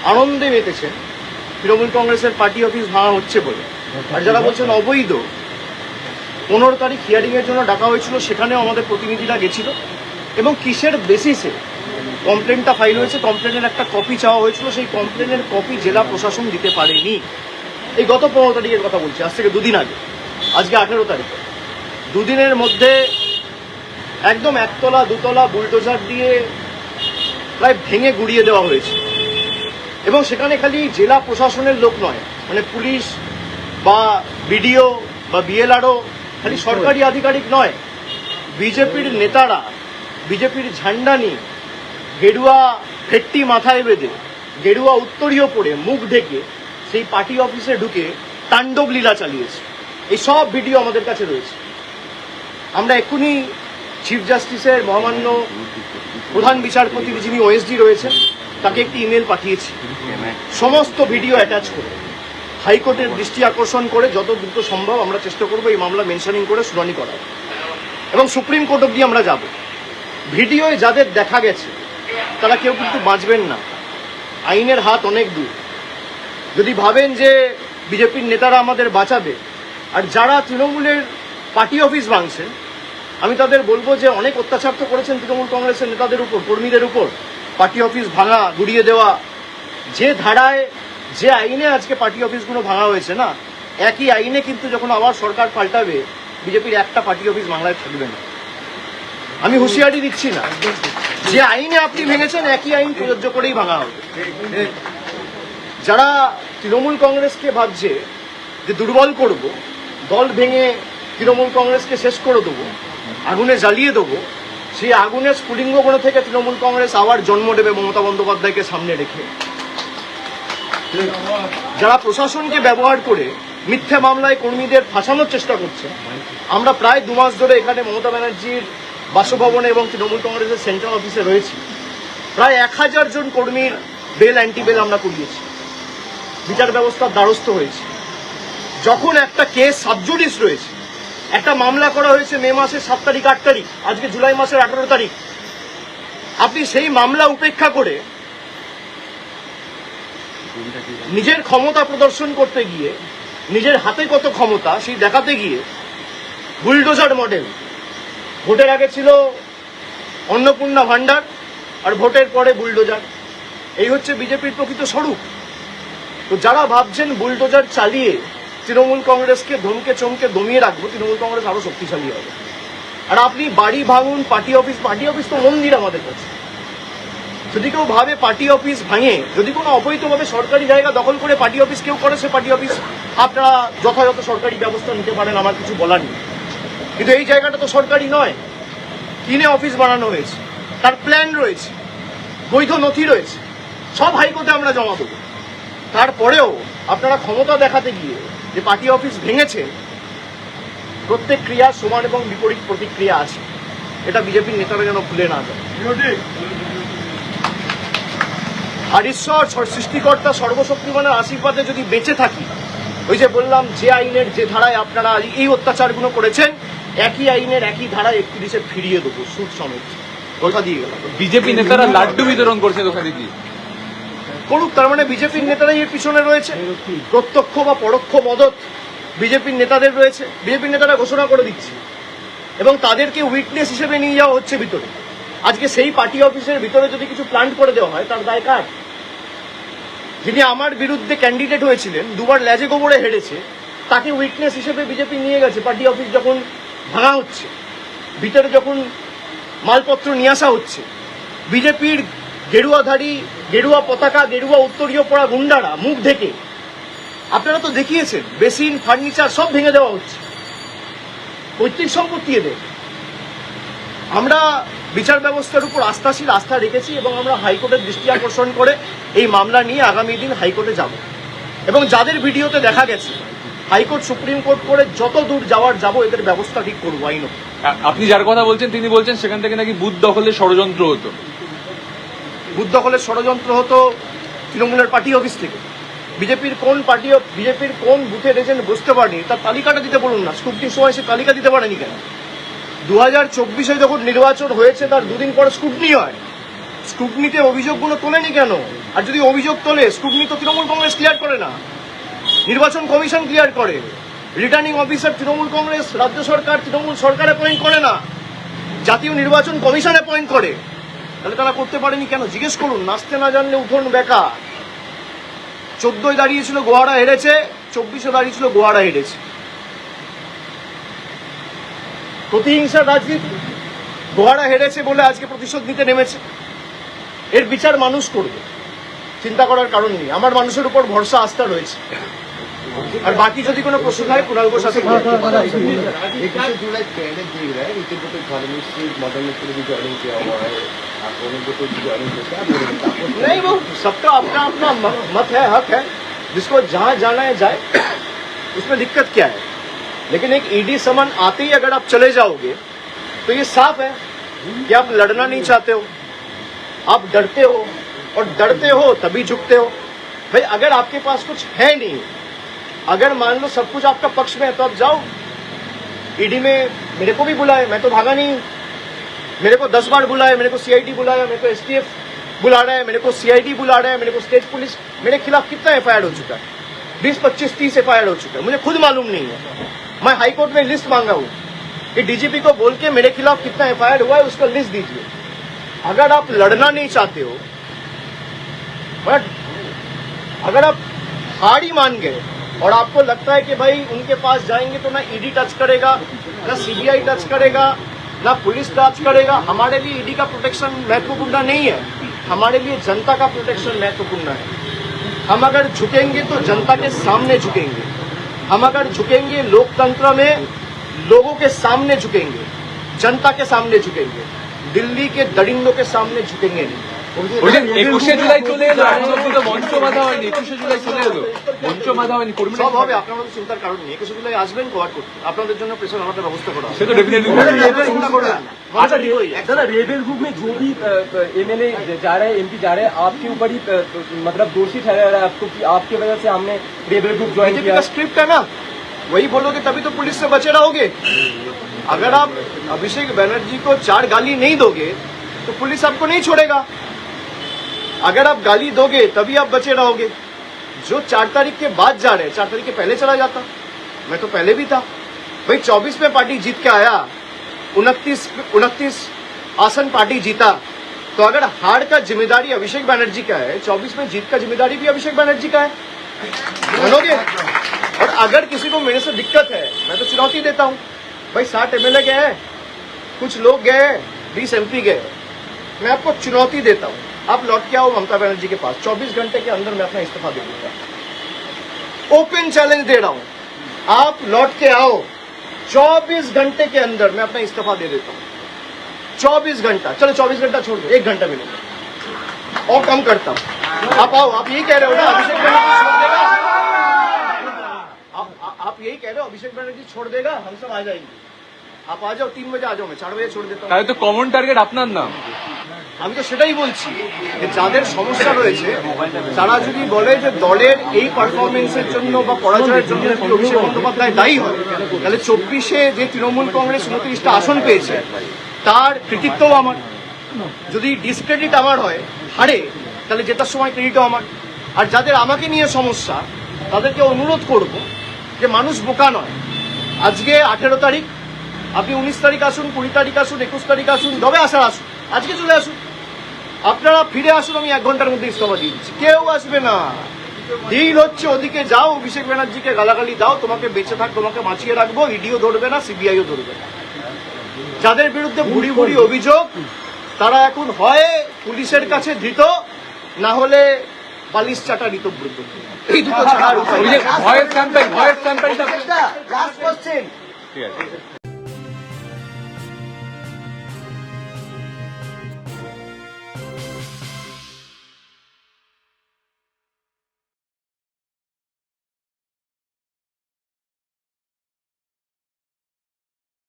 আনন্দে মেতেছেন তৃণমূল কংগ্রেসের party office ভাঙা হচ্ছে বলে। আর যারা বলছেন অবৈধ, 15 তারিখ হিয়ারিংয়ের জন্য ডাকা হয়েছিল, সেখানেও আমাদের প্রতিনিধিরা গেছিল এবং কিসের বেসিসে কমপ্লেনটা ফাইল হয়েছে, কমপ্লেনের একটা কপি চাওয়া হয়েছিল, সেই কমপ্লেনের কপি জেলা প্রশাসন দিতে পারেনি। এই গত 15 তারিখের কথা বলছি, আজ থেকে 2 দিন আগে, আজকে 18 তারিখ। 2 দিনের মধ্যে একদম 1 তলা 2 তলা বুলডোজার দিয়ে প্রায় ভেঙে গুড়িয়ে দেওয়া হয়েছে। এবং সেখানে খালি জেলা প্রশাসনের লোক নয়, মানে পুলিশ বা বিডিও বা বিএলআরও, খালি সরকারি আধিকারিক নয়, বিজেপির নেতারা বিজেপির ঝান্ডা নিয়ে গেরুয়া ভেট্টি মাথায় বেঁধে, গেরুয়া উত্তরীয় পরে, মুখ ঢেকে সেই পার্টি অফিসে ঢুকে তাণ্ডব লীলা চালিয়েছে। এই সব ভিডিও আমাদের কাছে রয়েছে। আমরা এক্ষুনি চিফ জাস্টিসের মহামান্য প্রধান বিচারপতি যিনি ওএসডি রয়েছেন, তাকে একটি ইমেল পাঠিয়েছি সমস্ত ভিডিও অ্যাটাচ করে, হাইকোর্টের দৃষ্টি আকর্ষণ করে যত দ্রুত সম্ভব আমরা চেষ্টা করবো এই মামলা মেনশনিং করে শুনানি করার, এবং সুপ্রিম কোর্ট অব্দি আমরা যাব। ভিডিওয় যাদের দেখা গেছে তারা কেউ কিন্তু বাঁচবেন না, আইনের হাত অনেক দূর। যদি ভাবেন যে বিজেপির নেতারা আমাদের বাঁচাবে, আর যারা তৃণমূলের পার্টি অফিস ভাঙছেন, আমি তাদের বলবো যে অনেক অত্যাচার তো করেছেন তৃণমূল কংগ্রেসের নেতাদের উপর, কর্মীদের উপর, পার্টি অফিস ভাঙা, গুড়িয়ে দেওয়া। যে ধারায়, যে আইনে আজকে পার্টি অফিসগুলো ভাঙা হয়েছে না, একই আইনে কিন্তু যখন আবার সরকার পাল্টাবে, বিজেপির একটা পার্টি অফিস বাংলায় থাকবে না। আমি হুঁশিয়ারি দিচ্ছি না, যে আইনে আপনি ভেঙেছেন একই আইন প্রযোজ্য করেই ভাঙা হবে। যারা তৃণমূল কংগ্রেসকে ভাবছে যে দুর্বল করব, দল ভেঙে তৃণমূল কংগ্রেসকে শেষ করে দেবো, আগুনে জ্বালিয়ে দেবো, সেই আগুনের স্ফুলিঙ্গগুলো থেকে তৃণমূল কংগ্রেস আবার জন্ম নেবে মমতা বন্দ্যোপাধ্যায়কে সামনে রেখে। যারা প্রশাসনকে ব্যবহার করে মিথ্যে মামলায় কর্মীদের ফাঁসানোর চেষ্টা করছে, আমরা প্রায় 2 মাস ধরে এখানে মমতা ব্যানার্জির বাসভবনে এবং তৃণমূল কংগ্রেসের সেন্ট্রাল অফিসে রয়েছি। প্রায় 1000 জন কর্মীর বেল, অ্যান্টি বেল আমরা করিয়েছি, বিচার ব্যবস্থার দ্বারস্থ হয়েছে। যখন একটা কেস সাবজুডিস রয়েছে, একটা মামলা করা হয়েছে মে মাসের 7 তারিখ 8 তারিখ, আজকে জুলাই মাসের 18 তারিখ, আপনি সেই মামলা উপেক্ষা করে নিজের ক্ষমতা প্রদর্শন করতে গিয়ে, নিজের হাতে কত ক্ষমতা সেই দেখাতে গিয়ে বুলডোজার মডেল, ভোটের আগে ছিল অন্নপূর্ণা ভান্ডার আর ভোটের পরে বুলডোজার, এই হচ্ছে বিজেপির প্রকৃত স্বরূপ। তো যারা ভাবছেন বুলডোজার চালিয়ে তৃণমূল কংগ্রেসকে ধমকে চমকে দমিয়ে রাখবো, তৃণমূল কংগ্রেস আরো শক্তিশালী হবে। আর আপনি বাড়ি ভাঙুন, পার্টি অফিস তো মন্দির আমাদের কাছে। যদি কেউ ভাবে পার্টি অফিস ভাঙে, যদি কোনো অবৈধভাবে সরকারি জায়গা দখল করে পার্টি অফিস কেউ করে, সে পার্টি অফিস আপনারা যথাযথ সরকারি ব্যবস্থা নিতে পারেন, আমার কিছু বলার নেই। কিন্তু এই জায়গাটা তো সরকারি নয়, কিনে অফিস বানানো হয়েছে, তার প্ল্যান রয়েছে, বৈধ নথি রয়েছে, সব হাইকোর্টে আমরা জমা দেবো। তারপরেও আপনারা ক্ষমতা দেখাতে গিয়ে যে পার্টি অফিস ভেঙেছে, প্রত্যেক ক্রিয়ার সমান এবং বিপরীত প্রতিক্রিয়া আছে, এটা বিজেপির নেতারা যেন ভুলে না যায়। আর ঈশ্বর সৃষ্টিকর্তা সর্বশক্তিমানের আশীর্বাদে যদি বেঁচে থাকি, ওই যে বললাম, যে আইনের যে ধারায় আপনারা এই অত্যাচারগুলো করেছেন, একই আইনের একই ধারায় 31-এ ফিরিয়ে দেবো, সুদ সমেত, কথা দিয়ে গেলাম। বিজেপি নেতারা লাড্ডু বিতরণ করছে দোকানে গিয়ে, করুক, তার মানে বিজেপির নেতারাই এর পিছনে রয়েছে, প্রত্যক্ষ বা পরোক্ষ মদত বিজেপির নেতাদের রয়েছে। বিজেপির নেতারা ঘোষণা করে দিচ্ছে এবং তাদেরকে উইটনেস হিসেবে নিয়ে যাওয়া হচ্ছে ভিতরে। আজকে সেই পার্টি অফিসের ভিতরে যদি কিছু প্ল্যান্ট করে দেওয়া হয়, তার দায় কার? যিনি আমার বিরুদ্ধে ক্যান্ডিডেট হয়েছিলেন, 2 বার লেজে গোবরে হেরেছে, তাকে উইটনেস হিসেবে বিজেপি নিয়ে গেছে। পার্টি অফিস যখন ভাঙা হচ্ছে, ভিতরে যখন মালপত্র নিয়ে আসা হচ্ছে, বিজেপির গেরুয়াধারী, গেরুয়া পতাকা, গেরুয়া উত্তরীয় পরা গুন্ডারা মুখ ঢেকে, আপনারা তো দেখিয়েছেন, বেসিন, ফার্নিচার সব ভেঙে দেওয়া হচ্ছে, পৈতৃক সম্পত্তি এদের। আমরা বিচার ব্যবস্থার উপর আস্থাশীল আস্থা রেখেছি এবং আমরা হাইকোর্টের দৃষ্টি আকর্ষণ করে এই মামলা নিয়ে আগামী দিন হাইকোর্টে যাব। এবং যাদের ভিডিওতে দেখা গেছে, হাইকোর্ট সুপ্রিম কোর্ট করে যত দূর যাওয়ার যাব, এদের ব্যবস্থা ঠিক করবো আইন। আপনি যার কথা বলছেন তিনি বলছেন সেখান থেকে নাকি বুথ দখলের ষড়যন্ত্র হতো। বুথ দখলের ষড়যন্ত্র হতো তৃণমূলের পার্টি অফিস থেকে। বিজেপির কোন বুথের এজেন্ট বুঝতে পারেনি, তার তালিকাটা দিতে বলুন না। স্ক্রুটিনির সময় সে তালিকা দিতে পারেনি কেন? 2024-এ যখন নির্বাচন হয়েছে, তার 2 দিন পরে স্ক্রুটিনি হয়, স্ক্রুটনিতে অভিযোগগুলো তোলেনি কেন? আর যদি অভিযোগ তোলে, স্ক্রুটনি তো তৃণমূল কংগ্রেস ক্লিয়ার করে না, নির্বাচন কমিশন ক্লিয়ার করে, রিটার্নিং অফিসার তৃণমূল কংগ্রেস, রাজ্য সরকার, তৃণমূল সরকার অ্যাপয়েন্ট করে না, জাতীয় নির্বাচন কমিশন অ্যাপয়েন্ট করে। তাহলে তারা করতে পারেনি কেন? জিজ্ঞেস করুন। নাচতে না জানলে উঠোন বেকা। 14 দাঁড়িয়েছিল গোয়াড়া হেরেছে, 24 দাঁড়িয়েছিল গোয়াড়া হেরেছে। প্রতিহিংসার রাজনীতি। গোয়াড়া হেরেছে বলে আজকে প্রতিশোধ নিতে নেমেছে। এর বিচার মানুষ করবে, চিন্তা করার কারণ নেই। আমার মানুষের উপর ভরসা, আস্থা রয়েছে। আর বাকি যদি কোনো প্রশ্ন থাকে কুণাল ঘোষ আছে। 21 जुलाई पहले देख रहा है नीतिन को तो धार्मिक से मॉडर्न के लिए भी ज्वाइनिंग किया हुआ है, आप लोगों को तो ज्वाइनिंग किया है। नहीं, वो सबका अपना अपना मत है, हक है, जिसको जहां जाना है जाए, उसमें दिक्कत क्या है। लेकिन एक ईडी समन आते ही अगर आप चले जाओगे तो ये साफ है कि आप लड़ना नहीं चाहते हो, आप डरते हो, और डरते हो तभी झुकते हो। भाई अगर आपके पास कुछ है नहीं, अगर मान लो सब कुछ आपका पक्ष में है, तो आप जाओ। ईडी में मेरे को भी बुलाए, मैं तो भागा नहीं हूं। मेरे को 10 बार बुलाया, मेरे को सीआईडी बुलाया, मेरे को एसटीएफ बुला रहा है, मेरे को सीआईडी बुला रहा है, मेरे को स्टेट पुलिस। मेरे खिलाफ कितना एफआईआर हो चुका है? 20, 25, 30 एफआईआर हो चुका है। मुझे खुद मालूम नहीं है। मैं हाईकोर्ट में लिस्ट मांगा हूं कि डीजीपी को बोल के मेरे खिलाफ कितना एफआईआर हुआ है उसका लिस्ट दीजिए। अगर आप लड़ना नहीं चाहते हो, बट अगर आप हार ही मान गए और आपको लगता है कि भाई उनके पास जाएंगे तो ना ईडी टच करेगा, ना सीबीआई टच करेगा, ना पुलिस टच करेगा। हमारे लिए ईडी का प्रोटेक्शन महत्वपूर्ण नहीं है, हमारे लिए जनता का प्रोटेक्शन महत्वपूर्ण है। हम अगर झुकेंगे तो जनता के सामने झुकेंगे, हम अगर झुकेंगे लोकतंत्र में लोगों के सामने झुकेंगे, जनता के सामने झुकेंगे, दिल्ली के दरिंदों के सामने झुकेंगे नहीं। 21 জুলাই চলে এলো, এখনো তো মঞ্চ বাঁধা হয়নি। 21 জুলাই চলে এলো, মঞ্চ বাঁধা হয়নি। কর্মীরা সব হবে, আপনারা তো চিন্তার কারণ নেই। 21 জুলাই আসবেন কোয়ার্ড করতে, আপনাদের জন্য প্রেশার আমাদের ব্যবস্থা করা হবে। সে তো ডেফিনেটলি চিন্তা করবেন না। अच्छा दादा रेबल ग्रुप में जो भी एमएलए जा रहे हैं, एमपी जा रहे हैं, आपके ऊपर ही मतलब दोषी ठहरा रहा है आपको कि आपकी वजह से हमने रेबल ग्रुप ज्वाइन बीजेपी किया। का स्क्रिप्ट है ना, वही बोलोगे तभी तो पुलिस से बचे रहोगे। अगर आप अभिषेक बनर्जी को 4 गाली नहीं दोगे तो पुलिस आपको नहीं छोड़ेगा। अगर आप गाली दोगे तभी आप बचे रहोगे। जो 4 तारीख के बाद जा रहे हैं, 4 तारीख के पहले चला जाता, मैं तो पहले भी था। भाई 24 में पार्टी जीत के आया, 29 आसन पार्टी जीता, तो अगर हार का जिम्मेदारी अभिषेक बनर्जी का है, 24 में जीत का जिम्मेदारी भी अभिषेक बनर्जी का है। मानोगे? और अगर किसी को मेरे से दिक्कत है, मैं तो चुनौती देता हूं। भाई 60 एमएलए गए हैं, कुछ लोग गए, 20 एमपी गए, मैं आपको चुनौती देता हूं, आप लौट के आओ ममता बनर्जी के पास, 24 घंटे के अंदर मैं अपना इस्तीफा दे दूंगा। ओपन चैलेंज दे रहा हूं, आप लौट के आओ, 24 घंटे के अंदर मैं अपना इस्तीफा दे देता हूं। 24 घंटा, चलो 24 घंटा छोड़ दो, 1 घंटा मिलेगा और कम करता हूं। आप आओ, आप यही कह रहे हो ना अभिषेक बनर्जी छोड़ देगा? आप यही कह रहे हो अभिषेक बनर्जी छोड़ देगा, हम सब आ जाएंगे। आप आ जाओ, 3 बजे आ जाओ, मैं 4 बजे छोड़ देता हूँ। তাহলে তো কমন টার্গেট আপনার নাম। আমি তো সেটাই বলছি যে যাদের সমস্যা রয়েছে তারা যদি বলে যে দলের এই পারফরমেন্সের জন্য বা পরাজয়ের জন্য যদি অভিষেক বন্দ্যোপাধ্যায় দায়ী হয়, তাহলে 24-এ যে তৃণমূল কংগ্রেস 29টা আসন পেয়েছে তার কৃতিত্বও আমার। যদি ডিসক্রেডিট আমার হয়, হারে, তাহলে জেতার সময় ক্রেডিটও আমার। আর যাদের আমাকে নিয়ে সমস্যা তাদেরকে অনুরোধ করব যে মানুষ বোকা নয়। আজকে 18 তারিখ, আপনি 19 তারিখ আসুন, 20 তারিখ আসুন, 21 তারিখ আসুন, তবে আসার আসুন, আজকে চলে আসুন। আপনারা ফিরে আসুন, আমি 1 ঘন্টার মধ্যে ইস্তফা দিয়ে দিচ্ছি। কেউ আসবে না। ডিল হচ্ছে ওদিকে যাও, অভিষেক ব্যানার্জিকে গালাগালি দাও, তোমাকে বেঁচে থাক, তোমাকে বাঁচিয়ে রাখবো, ইডিও ধরবে না, সিবিআইও ধরবে না। যাদের বিরুদ্ধে ভুড়ি ভুড়ি অভিযোগ তারা এখন হয় পুলিশের কাছে ধৃত, না হলে বালিশ চাটা ঋতব্রত। এই দুটো ছাড়ার উপায় নেই। ভয়ের ক্যাম্পেইন, ভয়ের ক্যাম্পেইনটা লাস্ট কোশ্চেন, ঠিক আছে।